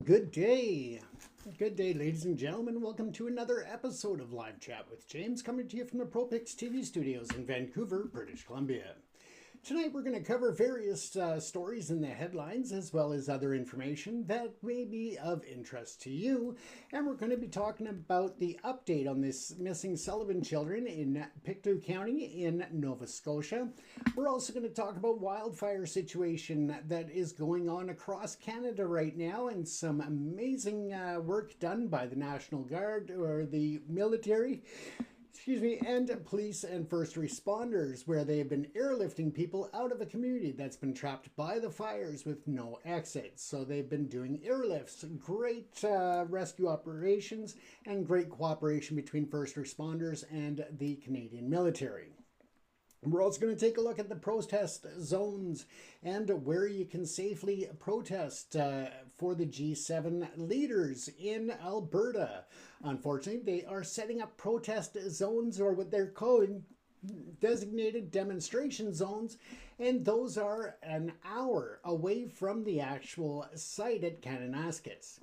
Good day. Good day, ladies and gentlemen. Welcome to another episode of Live Chat with James, coming to you from the ProPics TV studios in Vancouver, British Columbia. Tonight we're going to cover various stories in the headlines as well as other information that may be of interest to you. And we're going to be talking about the update on this missing Sullivan children in Pictou County in Nova Scotia. We're also going to talk about wildfire situation that is going on across Canada right now and some amazing work done by the National Guard or the military. And police and first responders, where they have been airlifting people out of a community that's been trapped by the fires with no exits. So they've been doing airlifts, great rescue operations, and great cooperation between first responders and the Canadian military. We're also going to take a look at the protest zones and where you can safely protest for the G7 leaders in Alberta. Unfortunately, they are setting up protest zones, or what they're calling designated demonstration zones, and those are an hour away from the actual site at Kananaskis.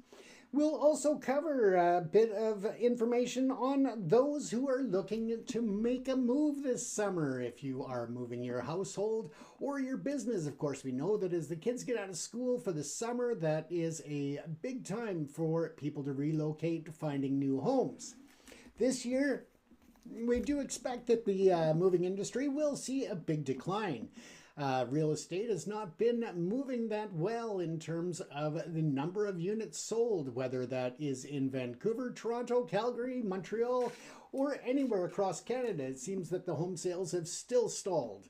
We'll also cover a bit of information on those who are looking to make a move this summer. If you are moving your household or your business, of course, we know that as the kids get out of school for the summer, that is a big time for people to relocate, finding new homes. This year, we do expect that the moving industry will see a big decline. Real estate has not been moving that well in terms of the number of units sold, whether that is in Vancouver, Toronto, Calgary, Montreal, or anywhere across Canada. It seems that the home sales have still stalled.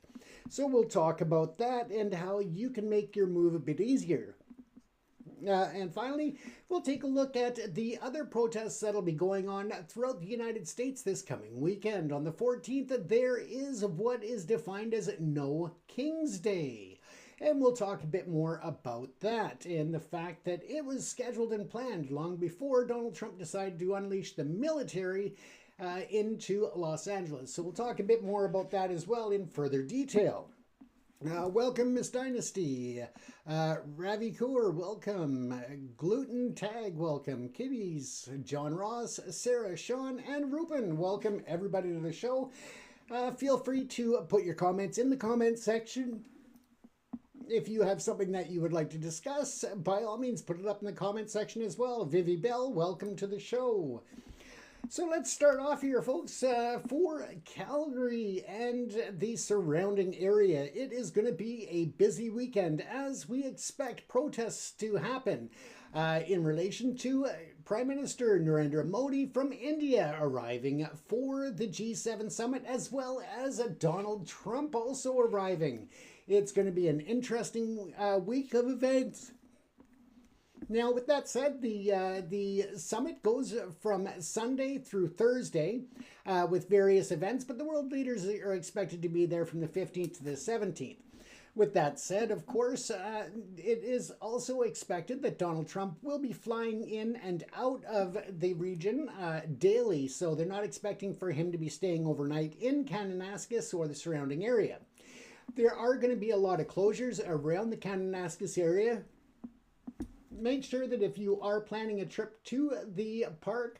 So we'll talk about that and how you can make your move a bit easier. And finally, we'll take a look at the other protests that'll be going on throughout the United States this coming weekend. On the 14th, there is what is defined as No King's Day. And we'll talk a bit more about that and the fact that it was scheduled and planned long before Donald Trump decided to unleash the military into Los Angeles. So we'll talk a bit more about that as well in further detail. Welcome, Miss Dynasty. Ravi Kaur, welcome. Gluten Tag, welcome. Kitties, John Ross, Sarah, Sean, and Ruben, welcome everybody to the show. Feel free to put your comments in the comment section. If you have something that you would like to discuss, by all means, put it up in the comment section as well. Vivi Bell, welcome to the show. So let's start off here, folks. For Calgary and the surrounding area, it is going to be a busy weekend as we expect protests to happen in relation to Prime Minister Narendra Modi from India arriving for the G7 summit, as well as Donald Trump also arriving. It's going to be an interesting week of events. Now, with that said, the summit goes from Sunday through Thursday with various events, but the world leaders are expected to be there from the 15th to the 17th. With that said, of course, it is also expected that Donald Trump will be flying in and out of the region daily, so they're not expecting for him to be staying overnight in Kananaskis or the surrounding area. There are going to be a lot of closures around the Kananaskis area. Make sure that if you are planning a trip to the park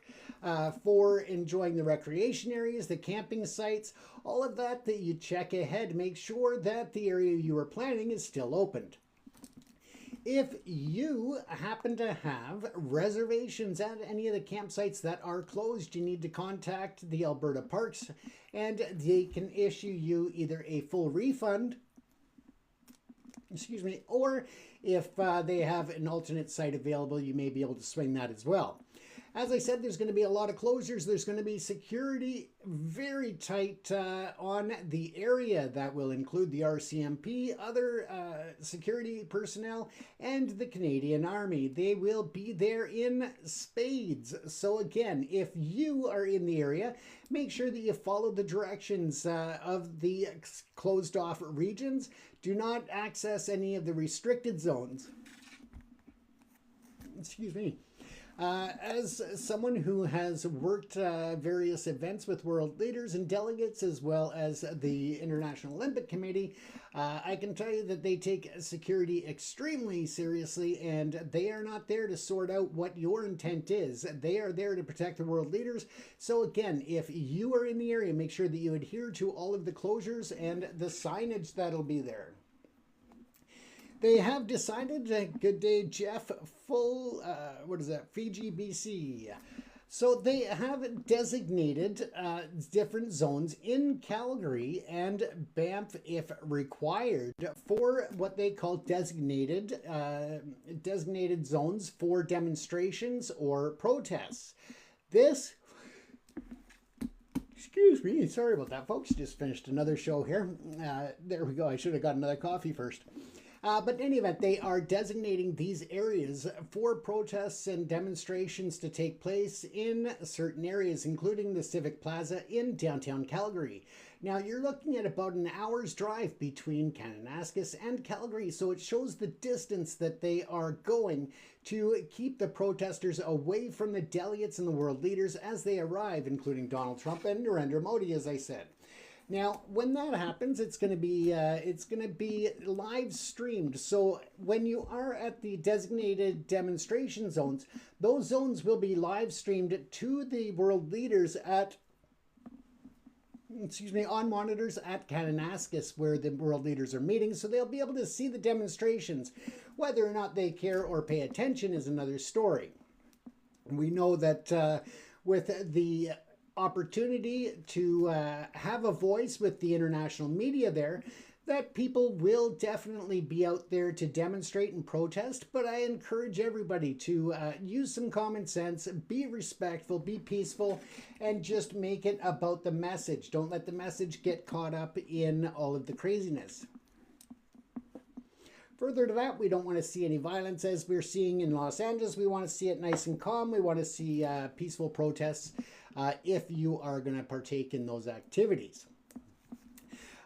for enjoying the recreation areas, the camping sites, all of that, that you check ahead. Make sure that the area you are planning is still opened. If you happen to have reservations at any of the campsites that are closed, you need to contact the Alberta Parks and they can issue you either a full refund, or if they have an alternate site available, you may be able to swing that as well. As I said, there's going to be a lot of closures. There's going to be security very tight on the area. That will include the RCMP, other security personnel, and the Canadian Army. They will be there in spades. So again, if you are in the area, make sure that you follow the directions of the closed off regions. Do not access any of the restricted zones. As someone who has worked various events with world leaders and delegates, as well as the International Olympic Committee, I can tell you that they take security extremely seriously, and they are not there to sort out what your intent is. They are there to protect the world leaders. So again, if you are in the area, make sure that you adhere to all of the closures and the signage that'll be there. They have decided, good day, Jeff, Fiji, BC. So they have designated different zones in Calgary and Banff, if required, for what they call designated zones for demonstrations or protests. This, excuse me, sorry about that, folks. Just finished another show here. There we go. I should have got another coffee first. But in any event, they are designating these areas for protests and demonstrations to take place in certain areas, including the Civic Plaza in downtown Calgary. Now, you're looking at about an hour's drive between Kananaskis and Calgary, so it shows the distance that they are going to keep the protesters away from the delegates and the world leaders as they arrive, including Donald Trump and Narendra Modi, as I said. Now, when that happens, it's going to be live streamed. So when you are at the designated demonstration zones, those zones will be live streamed to the world leaders on monitors at Kananaskis, where the world leaders are meeting. So they'll be able to see the demonstrations. Whether or not they care or pay attention is another story. We know that with the opportunity to have a voice with the international media there, that people will definitely be out there to demonstrate and protest, but I encourage everybody to use some common sense, be respectful, be peaceful, and just make it about the message. Don't let the message get caught up in all of the craziness. Further to that, we don't want to see any violence as we're seeing in Los Angeles. We want to see it nice and calm. We want to see peaceful protests if you are going to partake in those activities.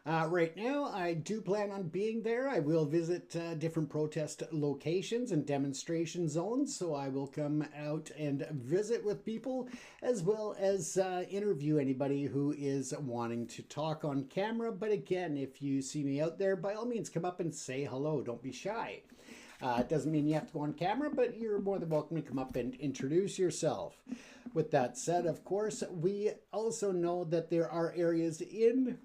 Right now, I do plan on being there. I will visit different protest locations and demonstration zones, so I will come out and visit with people, as well as interview anybody who is wanting to talk on camera. But again, if you see me out there, by all means, come up and say hello. Don't be shy. It doesn't mean you have to go on camera, but you're more than welcome to come up and introduce yourself. With that said, of course, we also know that there are areas in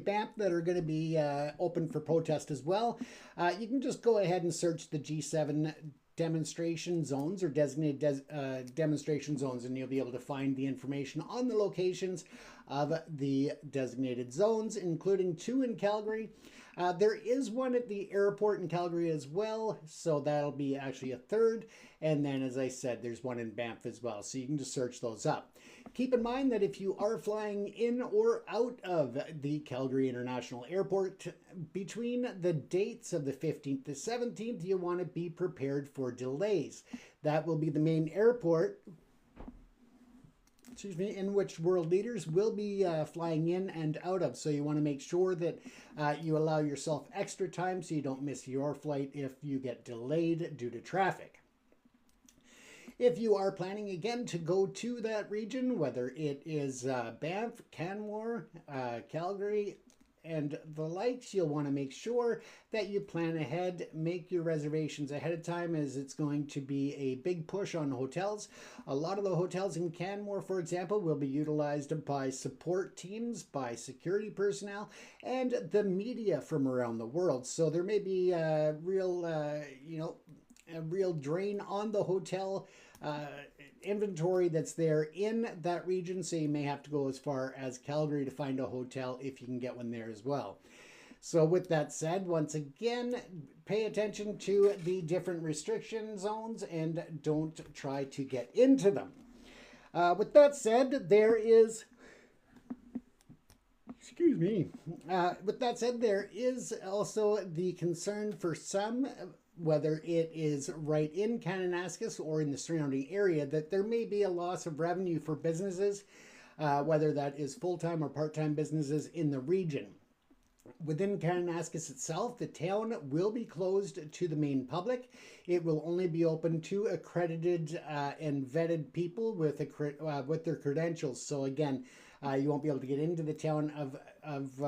Banff that are going to be open for protest as well. You can just go ahead and search the G7 demonstration zones or designated demonstration zones, and you'll be able to find the information on the locations of the designated zones, including 2 in Calgary. There is one at the airport in Calgary as well, so that'll be actually a 3rd. And then, as I said, there's one in Banff as well, so you can just search those up. Keep in mind that if you are flying in or out of the Calgary International Airport between the dates of the 15th to 17th, you want to be prepared for delays. That will be the main airport, in which world leaders will be flying in and out of. So you want to make sure that you allow yourself extra time so you don't miss your flight if you get delayed due to traffic. If you are planning again to go to that region, whether it is Banff, Canmore, Calgary, and the likes, you'll want to make sure that you plan ahead, make your reservations ahead of time, as it's going to be a big push on hotels. A lot of the hotels in Canmore, for example, will be utilized by support teams, by security personnel, and the media from around the world. So there may be a real drain on the hotel inventory that's there in that region, so you may have to go as far as Calgary to find a hotel if you can get one there as well. So with that said, once again, pay attention to the different restriction zones and don't try to get into them. With that said, there is also the concern for some, whether it is right in Kananaskis or in the surrounding area, that there may be a loss of revenue for businesses, whether that is full-time or part-time businesses in the region. Within Kananaskis itself, the town will be closed to the main public. It will only be open to accredited and vetted people with their credentials. So again, you won't be able to get into the town of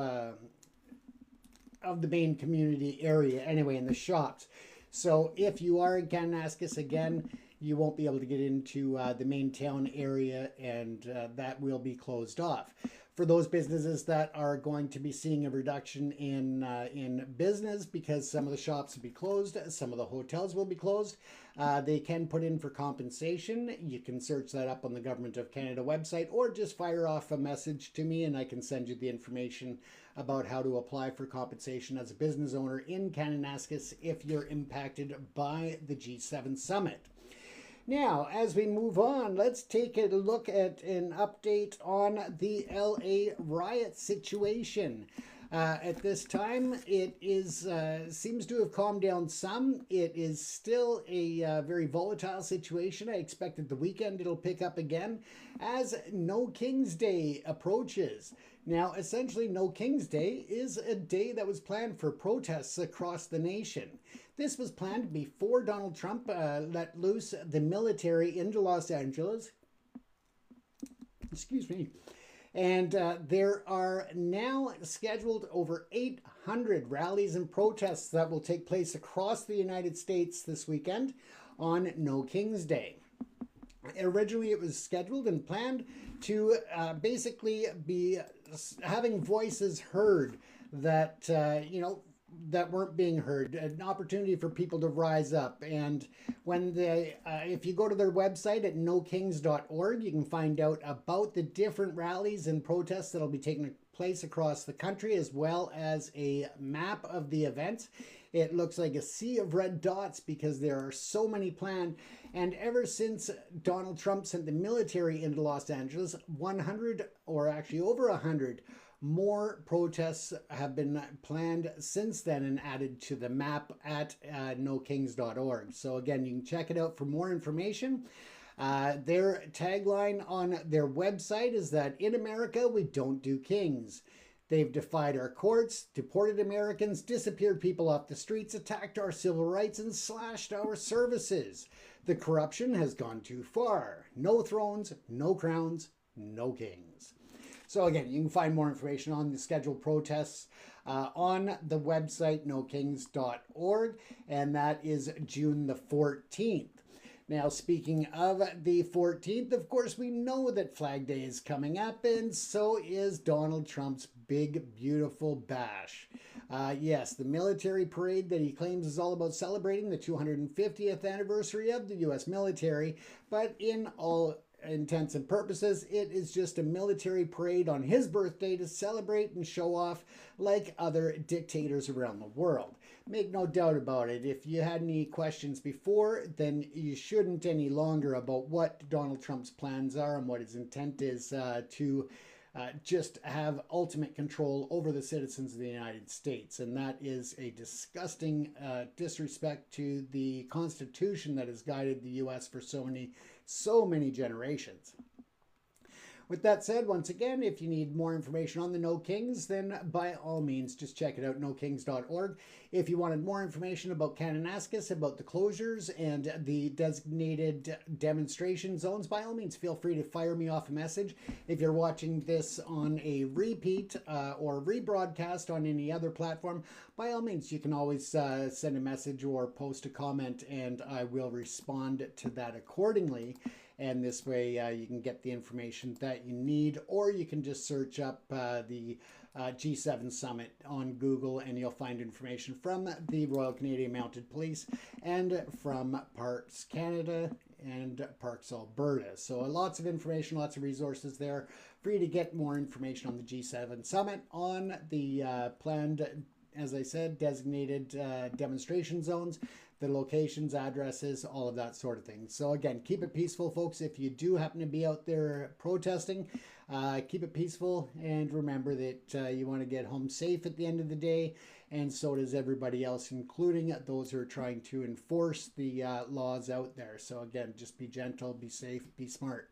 the main community area anyway, in the shops. So if you are in Kananaskis, again, you won't be able to get into the main town area, and that will be closed off. For those businesses that are going to be seeing a reduction in business because some of the shops will be closed, some of the hotels will be closed, they can put in for compensation. You can search that up on the Government of Canada website, or just fire off a message to me and I can send you the information about how to apply for compensation as a business owner in Kananaskis if you're impacted by the G7 summit. Now, as we move on, let's take a look at an update on the LA riot situation. At this time, it is seems to have calmed down some. It is still a very volatile situation. I expect at the weekend it'll pick up again as No King's Day approaches. Now, essentially, No King's Day is a day that was planned for protests across the nation. This was planned before Donald Trump let loose the military into Los Angeles. Excuse me. And there are now scheduled over 800 rallies and protests that will take place across the United States this weekend on No King's Day. Originally, it was scheduled and planned to basically be having voices heard that, that weren't being heard, an opportunity for people to rise up. And when if you go to their website at nokings.org, you can find out about the different rallies and protests that'll be taking place across the country, as well as a map of the events. It looks like a sea of red dots because there are so many planned. And ever since Donald Trump sent the military into Los Angeles, 100, or actually over 100, more protests have been planned since then and added to the map at nokings.org. So again, you can check it out for more information. Their tagline on their website is that in America, we don't do kings. They've defied our courts, deported Americans, disappeared people off the streets, attacked our civil rights, and slashed our services. The corruption has gone too far. No thrones, no crowns, no kings. So again, you can find more information on the scheduled protests on the website nokings.org, and that is June the 14th. Now, speaking of the 14th, of course, we know that Flag Day is coming up, and so is Donald Trump's big, beautiful bash. Yes, the military parade that he claims is all about celebrating the 250th anniversary of the U.S. military, but in all intents and purposes, it is just a military parade on his birthday to celebrate and show off like other dictators around the world. Make no doubt about it, if you had any questions before, then you shouldn't any longer about what Donald Trump's plans are and what his intent is to just have ultimate control over the citizens of the United States. And that is a disgusting disrespect to the Constitution that has guided the U.S. for so many generations. With that said, once again, if you need more information on the No Kings, then by all means, just check it out, nokings.org. If you wanted more information about Kananaskis, about the closures and the designated demonstration zones, by all means, feel free to fire me off a message. If you're watching this on a repeat or rebroadcast on any other platform, by all means, you can always send a message or post a comment, and I will respond to that accordingly. And this way you can get the information that you need, or you can just search up the G7 Summit on Google and you'll find information from the Royal Canadian Mounted Police and from Parks Canada and Parks Alberta. So lots of information, lots of resources there for you to get more information on the G7 Summit, on the planned, as I said, designated demonstration zones, the locations, addresses, all of that sort of thing. So again, keep it peaceful, folks. If you do happen to be out there protesting, keep it peaceful, and remember that you want to get home safe at the end of the day, and so does everybody else, including those who are trying to enforce the laws out there. So again, just be gentle, be safe, be smart.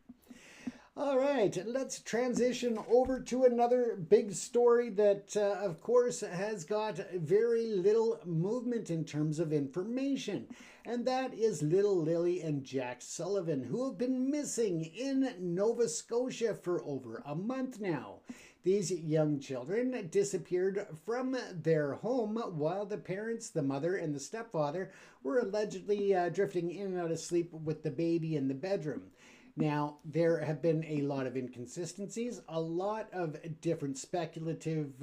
All right, let's transition over to another big story that, of course, has got very little movement in terms of information. And that is little Lily and Jack Sullivan, who have been missing in Nova Scotia for over a month now. These young children disappeared from their home while the parents, the mother and the stepfather, were allegedly drifting in and out of sleep with the baby in the bedroom. Now, there have been a lot of inconsistencies, a lot of different speculative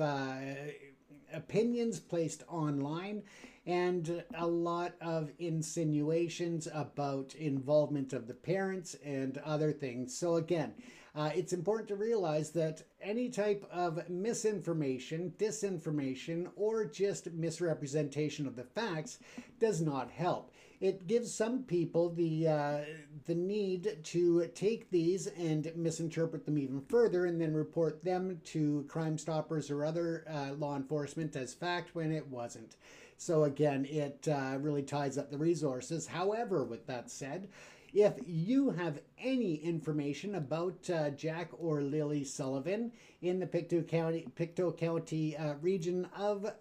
opinions placed online, and a lot of insinuations about involvement of the parents and other things. So again, it's important to realize that any type of misinformation, disinformation, or just misrepresentation of the facts does not help. It gives some people the need to take these and misinterpret them even further and then report them to Crime Stoppers or other law enforcement as fact when it wasn't. So again, it really ties up the resources. However, with that said, if you have any information about Jack or Lily Sullivan in the Pictou County region of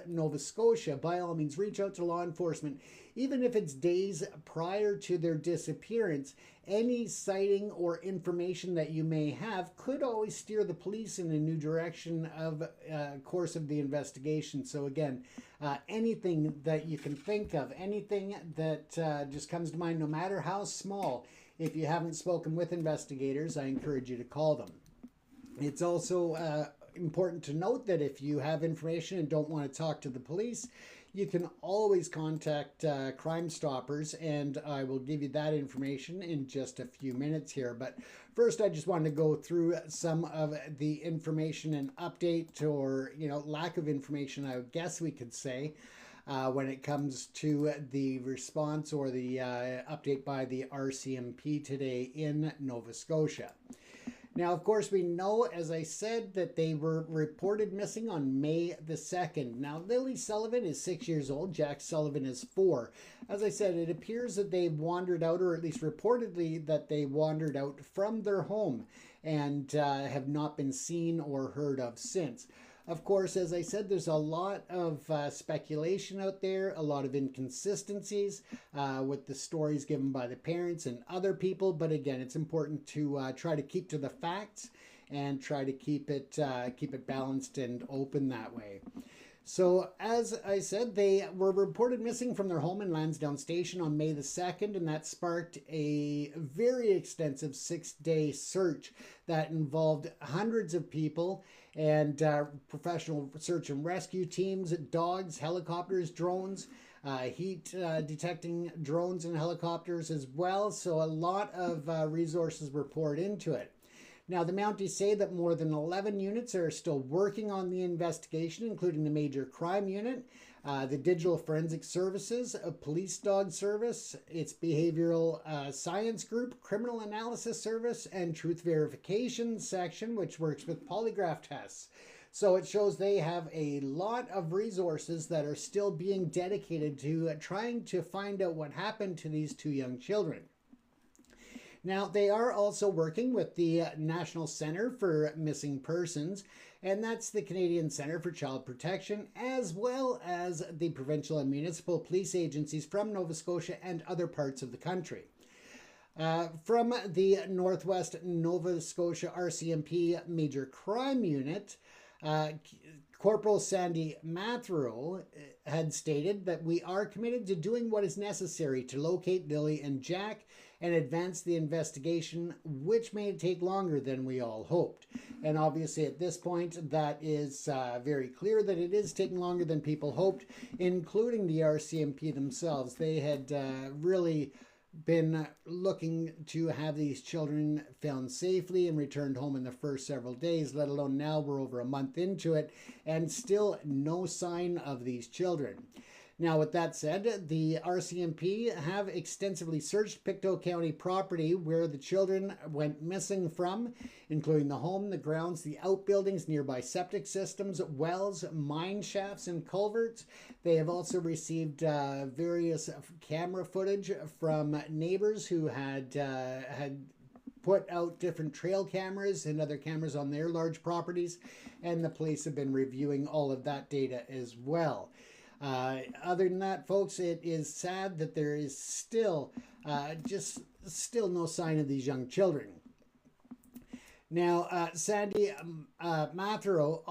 Nova Scotia, by all means, reach out to law enforcement. Even if it's days prior to their disappearance, any sighting or information that you may have could always steer the police in a new direction of course of the investigation. So again, anything that you can think of, anything that just comes to mind, no matter how small, if you haven't spoken with investigators, I encourage you to call them. It's also important to note that if you have information and don't want to talk to the police, you can always contact Crime Stoppers, and I will give you that information in just a few minutes here. But first, I just wanted to go through some of the information and update, or lack of information, I guess we could say, when it comes to the response or the update by the RCMP today in Nova Scotia. Now, of course, we know, as I said, that they were reported missing on May the 2nd. Now, Lily Sullivan is 6 years old. Jack Sullivan is 4. As I said, it appears that they wandered out, or at least reportedly that they wandered out from their home and have not been seen or heard of since. Of course, as I said, there's a lot of speculation out there, a lot of inconsistencies with the stories given by the parents and other people. But again, it's important to try to keep to the facts and try to keep it balanced and open that way. So, as I said, they were reported missing from their home in Lansdowne Station on May the 2nd, and that sparked a very extensive 6-day search that involved hundreds of people and professional search and rescue teams, dogs, helicopters, drones, heat detecting drones and helicopters as well. So a lot of resources were poured into it. Now, the Mounties say that more than 11 units are still working on the investigation, including the Major Crime Unit, the Digital Forensic Services, a Police Dog Service, its Behavioral Science Group, Criminal Analysis Service, and Truth Verification Section, which works with polygraph tests. So it shows they have a lot of resources that are still being dedicated to trying to find out what happened to these two young children. Now, they are also working with the National Centre for Missing Persons, and that's the Canadian Centre for Child Protection, as well as the provincial and municipal police agencies from Nova Scotia and other parts of the country. From the Northwest Nova Scotia RCMP Major Crime Unit, Corporal Sandy Mathero had stated that we are committed to doing what is necessary to locate Lily and Jack and advance the investigation, which may take longer than we all hoped. And obviously at this point, that is very clear that it is taking longer than people hoped, including the RCMP themselves. They had really been looking to have these children found safely and returned home in the first several days, let alone now we're over a month into it and still no sign of these children. Now, with that said, the RCMP have extensively searched Pictou County property where the children went missing from, including the home, the grounds, the outbuildings, nearby septic systems, wells, mine shafts, and culverts. They have also received various camera footage from neighbors who had put out different trail cameras and other cameras on their large properties, and the police have been reviewing all of that data as well. Other than that, folks, it is sad that there is still still no sign of these young children. Now, Sandy Mathereau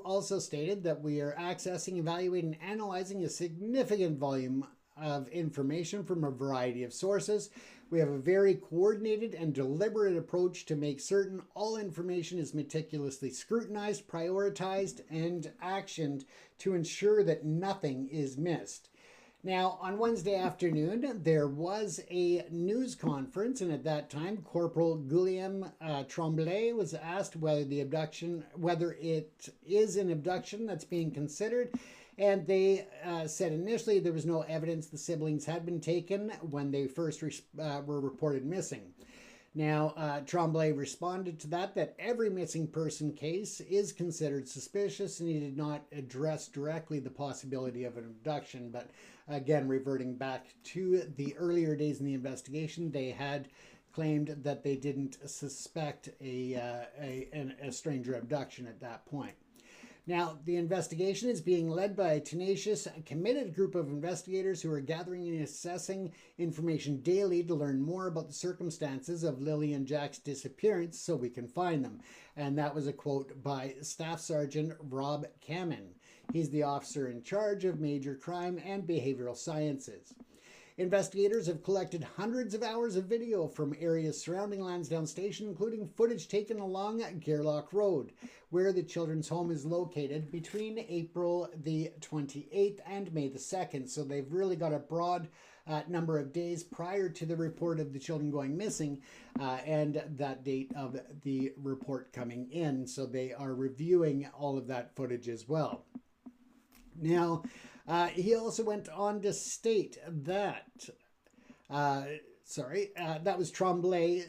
also stated that we are accessing, evaluating, and analyzing a significant volume of information from a variety of sources. We have a very coordinated and deliberate approach to make certain all information is meticulously scrutinized, prioritized, and actioned to ensure that nothing is missed. Now, on Wednesday afternoon, there was a news conference, and at that time, Corporal Guillaume Tremblay was asked whether it is an abduction that's being considered. And they said initially there was no evidence the siblings had been taken when they first were reported missing. Now, Tremblay responded to that every missing person case is considered suspicious, and he did not address directly the possibility of an abduction. But again, reverting back to the earlier days in the investigation, they had claimed that they didn't suspect a stranger abduction at that point. Now, the investigation is being led by a tenacious, committed group of investigators who are gathering and assessing information daily to learn more about the circumstances of Lily and Jack's disappearance so we can find them. And that was a quote by Staff Sergeant Rob Kamen. He's the officer in charge of major crime and behavioral sciences. Investigators have collected hundreds of hours of video from areas surrounding Lansdowne Station, including footage taken along Gairloch Road, where the children's home is located between April the 28th and May the 2nd. So they've really got a broad number of days prior to the report of the children going missing and that date of the report coming in. So they are reviewing all of that footage as well. Now, he also went on to state that, that was Tremblay,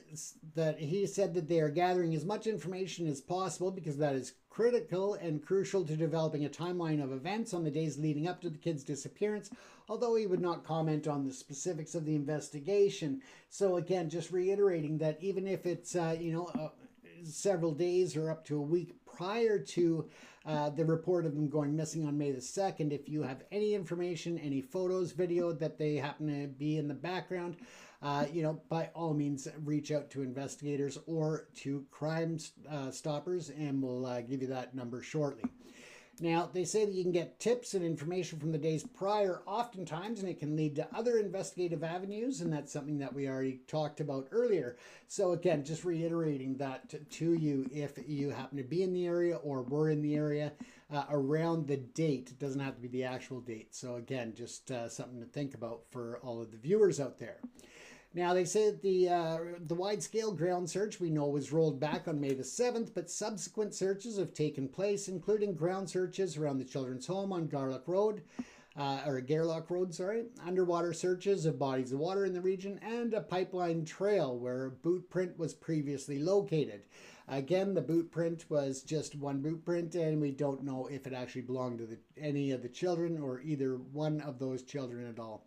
that he said that they are gathering as much information as possible because that is critical and crucial to developing a timeline of events on the days leading up to the kids' disappearance, although he would not comment on the specifics of the investigation. So again, just reiterating that even if it's, several days or up to a week prior to the report of them going missing on May the 2nd, if you have any information, any photos, video that they happen to be in the background, by all means, reach out to investigators or to Crime Stoppers, and we'll give you that number shortly. Now, they say that you can get tips and information from the days prior oftentimes, and it can lead to other investigative avenues, and that's something that we already talked about earlier. So again, just reiterating that to you if you happen to be in the area or were in the area around the date. It doesn't have to be the actual date. So again, just something to think about for all of the viewers out there. Now, they say that the wide-scale ground search we know was rolled back on May the 7th, but subsequent searches have taken place, including ground searches around the children's home on Gairloch Road, underwater searches of bodies of water in the region, and a pipeline trail where a boot print was previously located. Again, the boot print was just one boot print, and we don't know if it actually belonged to any of the children or either one of those children at all.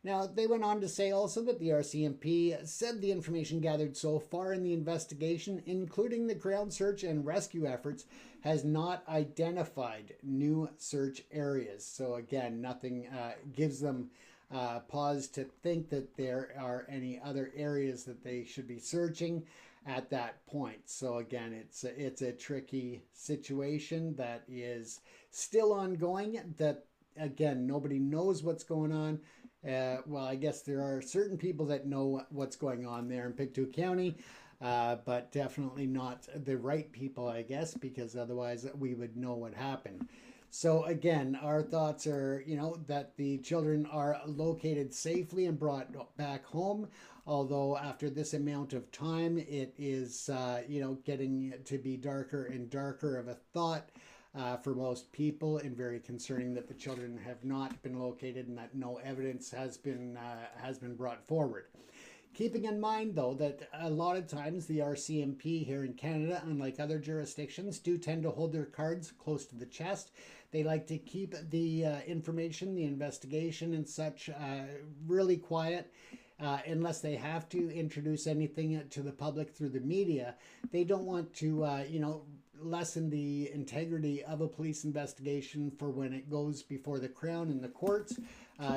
Now, they went on to say also that the RCMP said the information gathered so far in the investigation, including the ground search and rescue efforts, has not identified new search areas. So again, nothing gives them pause to think that there are any other areas that they should be searching at that point. So again, it's a tricky situation that is still ongoing, that again, nobody knows what's going on. Well, I guess there are certain people that know what's going on there in Pictou County, but definitely not the right people, I guess, because otherwise we would know what happened. So again, our thoughts are, that the children are located safely and brought back home. Although after this amount of time, it is, getting to be darker and darker of a thought for most people, and very concerning that the children have not been located and that no evidence has been brought forward. Keeping in mind, though, that a lot of times the RCMP here in Canada, unlike other jurisdictions, do tend to hold their cards close to the chest. They like to keep the information, the investigation and such really quiet. unless they have to introduce anything to the public through the media. They don't want to, lessen the integrity of a police investigation for when it goes before the Crown and the courts,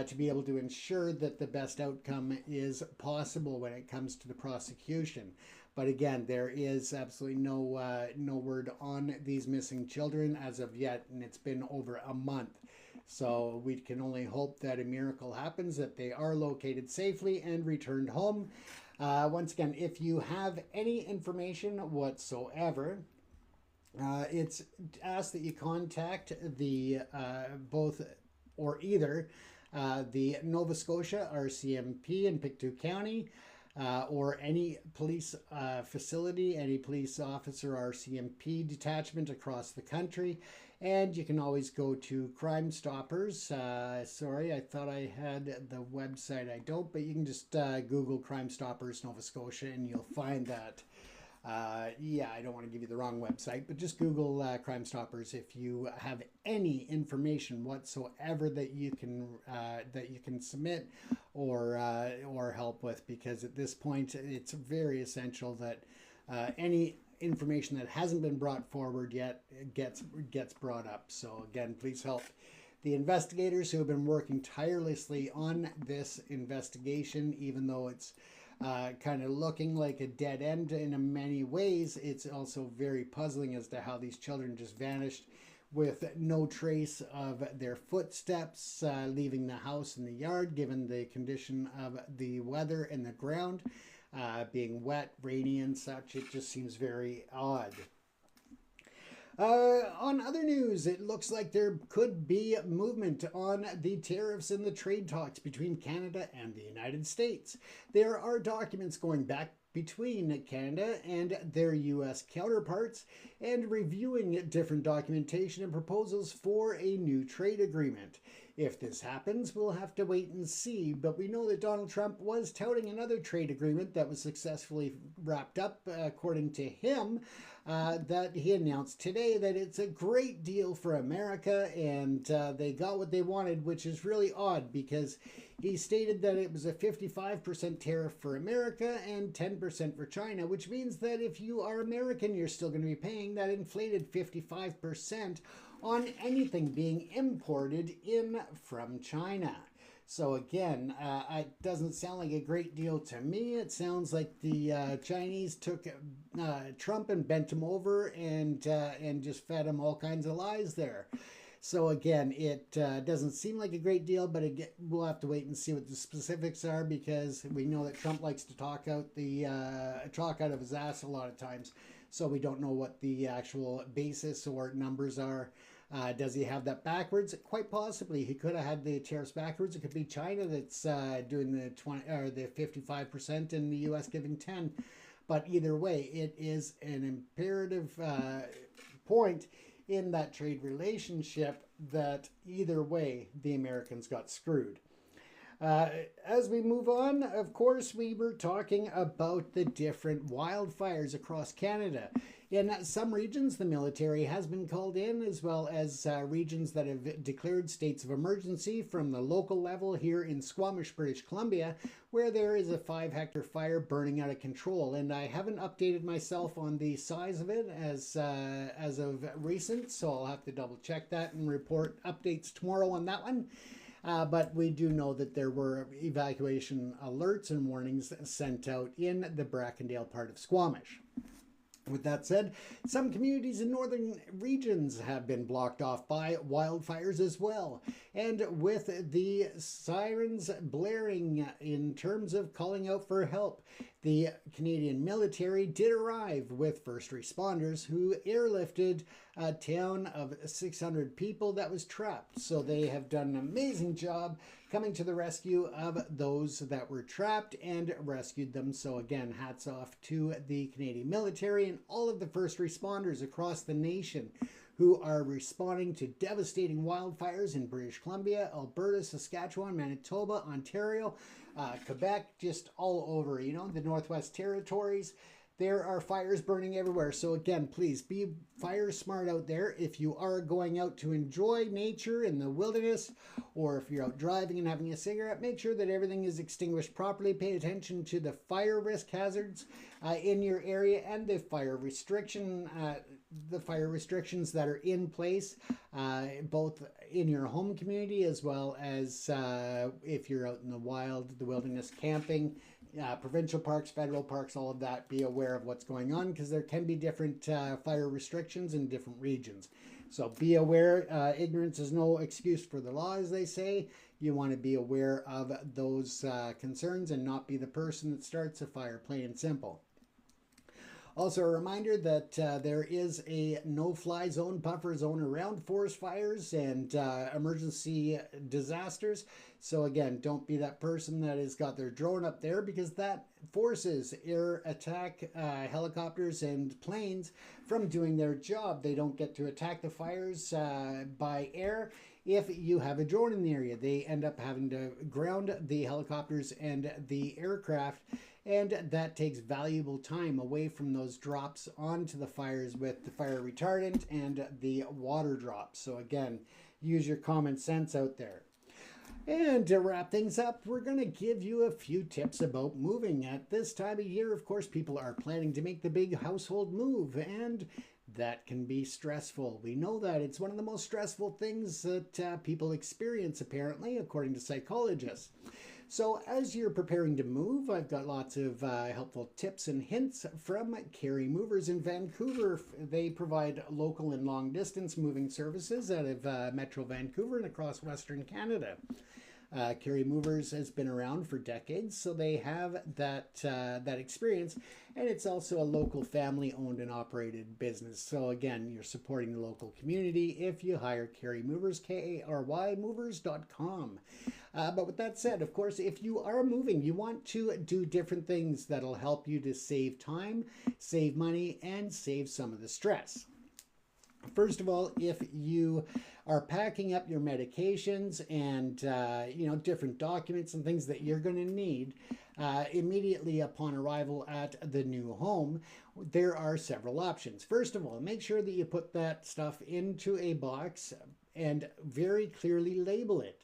to be able to ensure that the best outcome is possible when it comes to the prosecution. But again, there is absolutely no word on these missing children as of yet, and it's been over a month. So we can only hope that a miracle happens, that they are located safely and returned home. Once again, if you have any information whatsoever, it's asked that you contact the either the Nova Scotia RCMP in Pictou County, or any police facility, any police officer RCMP detachment across the country. And you can always go to Crime Stoppers. Sorry, I thought I had the website. I don't, but you can just Google Crime Stoppers Nova Scotia and you'll find that. Yeah, I don't want to give you the wrong website, but just Google Crime Stoppers if you have any information whatsoever that you can submit or help with, because at this point it's very essential that any information that hasn't been brought forward yet gets brought up. So again, please help the investigators who have been working tirelessly on this investigation, even though it's kind of looking like a dead end in many ways. It's also very puzzling as to how these children just vanished with no trace of their footsteps leaving the house and the yard, given the condition of the weather and the ground being wet, rainy and such. It just seems very odd. On other news, it looks like there could be movement on the tariffs and the trade talks between Canada and the United States. There are documents going back between Canada and their U.S. counterparts and reviewing different documentation and proposals for a new trade agreement. If this happens, we'll have to wait and see, but we know that Donald Trump was touting another trade agreement that was successfully wrapped up, according to him, that he announced today that it's a great deal for America, and they got what they wanted, which is really odd because he stated that it was a 55% tariff for America and 10% for China, which means that if you are American, you're still going to be paying that inflated 55% on anything being imported in from China. So again, it doesn't sound like a great deal to me. It sounds like the Chinese took Trump and bent him over and just fed him all kinds of lies there. So again, it doesn't seem like a great deal, but we'll have to wait and see what the specifics are, because we know that Trump likes to talk out of his ass a lot of times. So we don't know what the actual basis or numbers are. Does he have that backwards? Quite possibly. He could have had the tariffs backwards. It could be China that's doing the 20 or the 55% and the U.S. giving 10. But either way, it is an imperative point in that trade relationship that either way, the Americans got screwed. As we move on, of course, we were talking about the different wildfires across Canada. In some regions, the military has been called in, as well as regions that have declared states of emergency from the local level here in Squamish, British Columbia, where there is a 5-hectare fire burning out of control. And I haven't updated myself on the size of it as of recent, so I'll have to double check that and report updates tomorrow on that one. But we do know that there were evacuation alerts and warnings sent out in the Brackendale part of Squamish. With that said, some communities in northern regions have been blocked off by wildfires as well. And with the sirens blaring in terms of calling out for help, the Canadian military did arrive with first responders who airlifted a town of 600 people that was trapped. So they have done an amazing job coming to the rescue of those that were trapped and rescued them. So again, hats off to the Canadian military and all of the first responders across the nation who are responding to devastating wildfires in British Columbia, Alberta, Saskatchewan, Manitoba, Ontario, Quebec, just all over, the Northwest Territories. there are fires burning everywhere. So again, please be fire smart out there. If you are going out to enjoy nature in the wilderness, or if you're out driving and having a cigarette, make sure that everything is extinguished properly. Pay attention to the fire risk hazards in your area and the fire restrictions that are in place, both in your home community as well as if you're out in the wild, the wilderness camping, provincial parks, federal parks, all of that. Be aware of what's going on, because there can be different fire restrictions in different regions. So be aware. Ignorance is no excuse for the law, as they say. You want to be aware of those concerns and not be the person that starts a fire, plain and simple. Also, a reminder that there is a no-fly zone, buffer zone around forest fires and emergency disasters. So again, don't be that person that has got their drone up there, because that forces air attack helicopters and planes from doing their job. They don't get to attack the fires by air. If you have a drone in the area, they end up having to ground the helicopters and the aircraft, and that takes valuable time away from those drops onto the fires with the fire retardant and the water drops. So again, use your common sense out there. And to wrap things up, we're going to give you a few tips about moving. At this time of year, of course, people are planning to make the big household move, and that can be stressful. We know that. It's one of the most stressful things that people experience, apparently, according to psychologists. So as you're preparing to move, I've got lots of helpful tips and hints from Carry Movers in Vancouver. They provide local and long distance moving services out of Metro Vancouver and across Western Canada. Carry Movers has been around for decades, so they have that experience, and it's also a local family-owned and operated business. So again, you're supporting the local community if you hire Carry Movers, K-A-R-Y, movers.com. But with that said, of course, if you are moving, you want to do different things that'll help you to save time, save money, and save some of the stress. First of all, if you are packing up your medications and different documents and things that you're going to need immediately upon arrival at the new home, there are several options. First of all, make sure that you put that stuff into a box and very clearly label it.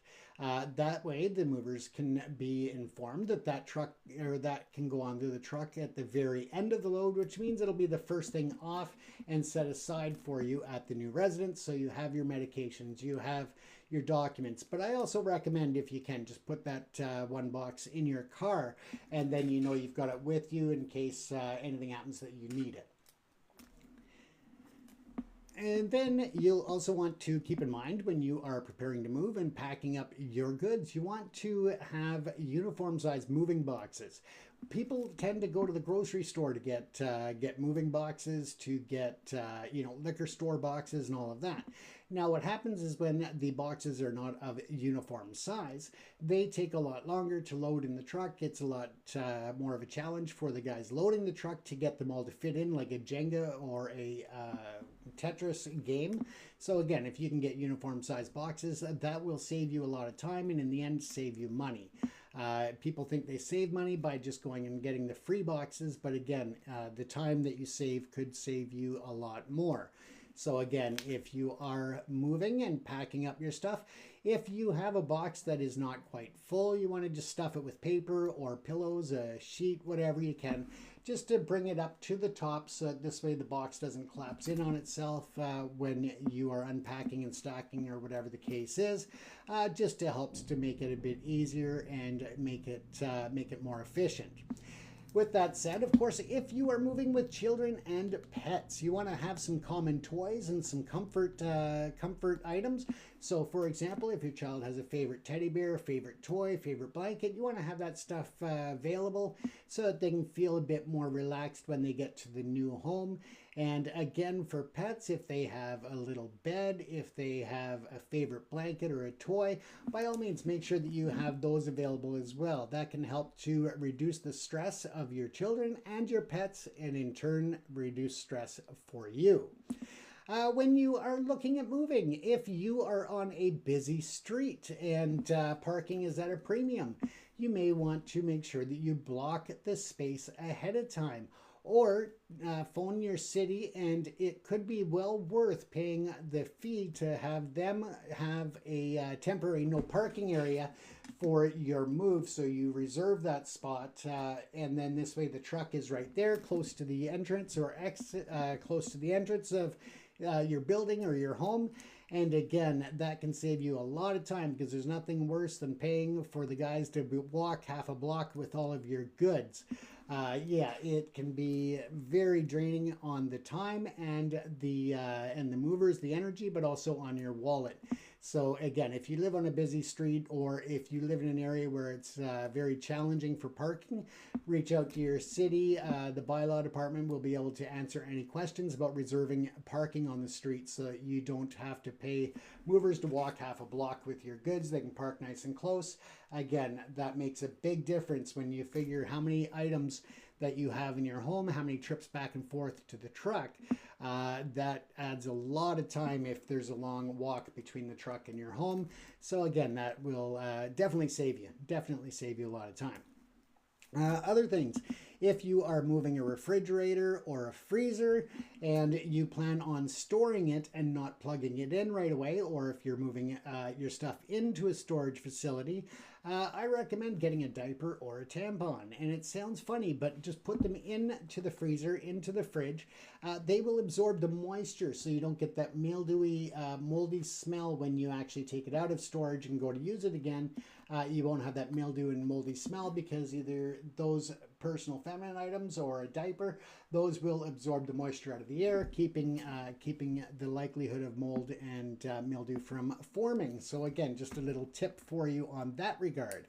That way the movers can be informed that that truck, or that can go onto the truck at the very end of the load, which means it'll be the first thing off and set aside for you at the new residence. So you have your medications, you have your documents. But I also recommend, if you can, just put that one box in your car, and then you know you've got it with you in case anything happens that you need it. And then you'll also want to keep in mind, when you are preparing to move and packing up your goods, you want to have uniform size moving boxes. People tend to go to the grocery store to get moving boxes, to get liquor store boxes and all of that. Now what happens is, when the boxes are not of uniform size, they take a lot longer to load in the truck. It's a lot more of a challenge for the guys loading the truck to get them all to fit in like a Jenga or a Tetris game. So again, if you can get uniform size boxes, that will save you a lot of time, and in the end save you money. People think they save money by just going and getting the free boxes, but again, the time that you save could save you a lot more. So again, if you are moving and packing up your stuff, if you have a box that is not quite full, you want to just stuff it with paper or pillows, a sheet, whatever you can, just to bring it up to the top, so this way the box doesn't collapse in on itself when you are unpacking and stacking, or whatever the case is, just to helps to make it a bit easier and make it more efficient. With that said, of course, if you are moving with children and pets, you want to have some common toys and some comfort items. So, for example, if your child has a favorite teddy bear, favorite toy, favorite blanket, you want to have that stuff available so that they can feel a bit more relaxed when they get to the new home. And again, for pets, if they have a little bed, if they have a favorite blanket or a toy, by all means, make sure that you have those available as well. That can help to reduce the stress of your children and your pets, and in turn, reduce stress for you. When you are looking at moving, if you are on a busy street and parking is at a premium, you may want to make sure that you block the space ahead of time. or phone your city, and it could be well worth paying the fee to have them have a temporary no parking area for your move, so you reserve that spot, and then this way the truck is right there close to the entrance or exit, close to the entrance of your building or your home. And again, that can save you a lot of time, because there's nothing worse than paying for the guys to walk half a block with all of your goods. Yeah, it can be very draining on the time and the movers, the energy, but also on your wallet. So again, if you live on a busy street, or if you live in an area where it's very challenging for parking, reach out to your city. The bylaw department will be able to answer any questions about reserving parking on the street, so that you don't have to pay movers to walk half a block with your goods. They can park nice and close. Again, that makes a big difference when you figure how many items that you have in your home, how many trips back and forth to the truck. That adds a lot of time if there's a long walk between the truck and your home. So again, that will definitely save you a lot of time. Other things, if you are moving a refrigerator or a freezer and you plan on storing it and not plugging it in right away, or if you're moving your stuff into a storage facility, I recommend getting a diaper or a tampon. And it sounds funny, but just put them into the freezer, into the fridge. They will absorb the moisture, so you don't get that mildewy, moldy smell when you actually take it out of storage and go to use it again. You won't have that mildew and moldy smell, because either those personal feminine items or a diaper, those will absorb the moisture out of the air, keeping the likelihood of mold and mildew from forming. So again, just a little tip for you on that regard.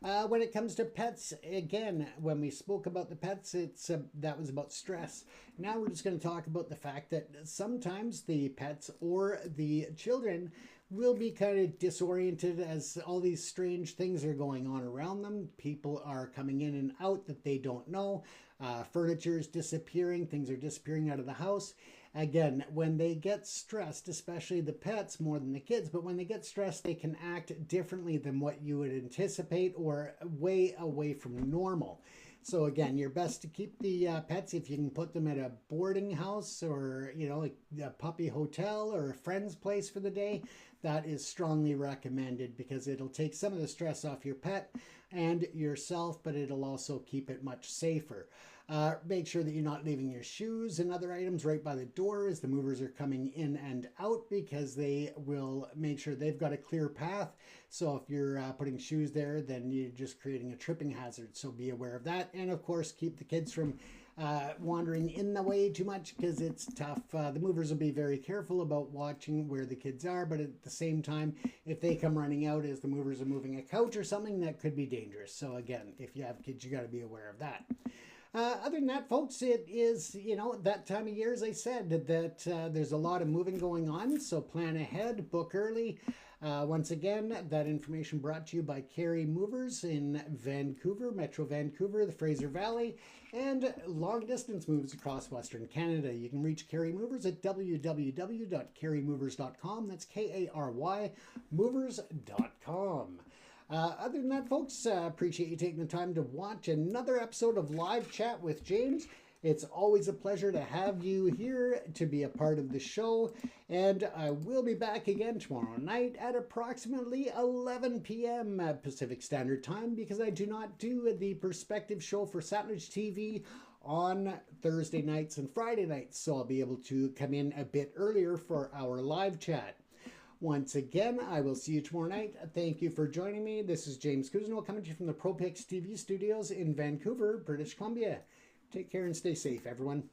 When it comes to pets, again, when we spoke about the pets, that was about stress. Now we're just going to talk about the fact that sometimes the pets or the children will be kind of disoriented as all these strange things are going on around them. People are coming in and out that they don't know. Furniture is disappearing. Things are disappearing out of the house. Again, when they get stressed, especially the pets more than the kids, but when they get stressed, they can act differently than what you would anticipate, or way away from normal. So again, you're best to keep the pets, if you can put them at a boarding house, or like a puppy hotel or a friend's place for the day. That is strongly recommended, because it'll take some of the stress off your pet and yourself, but it'll also keep it much safer. Make sure that you're not leaving your shoes and other items right by the door as the movers are coming in and out, because they will make sure they've got a clear path. So if you're putting shoes there, then you're just creating a tripping hazard. So be aware of that. And of course, keep the kids from wandering in the way too much, because it's tough. The movers will be very careful about watching where the kids are, but at the same time, if they come running out as the movers are moving a couch or something, that could be dangerous. So again, if you have kids, you got to be aware of that. Other than that, folks, it is, that time of year, as I said, that there's a lot of moving going on. So plan ahead, book early. Once again, that information brought to you by Carry Movers in Vancouver, Metro Vancouver, the Fraser Valley, and long distance moves across Western Canada. You can reach Carry Movers at www.carrymovers.com. That's K-A-R-Y movers.com. Other than that, folks, appreciate you taking the time to watch another episode of Live Chat with James. It's always a pleasure to have you here to be a part of the show. And I will be back again tomorrow night at approximately 11 p.m. Pacific Standard Time, because I do not do the Perspective show for Satellite TV on Thursday nights and Friday nights. So I'll be able to come in a bit earlier for our live chat. Once again, I will see you tomorrow night. Thank you for joining me. This is James Cousineau coming to you from the ProPics TV studios in Vancouver, British Columbia. Take care and stay safe, everyone.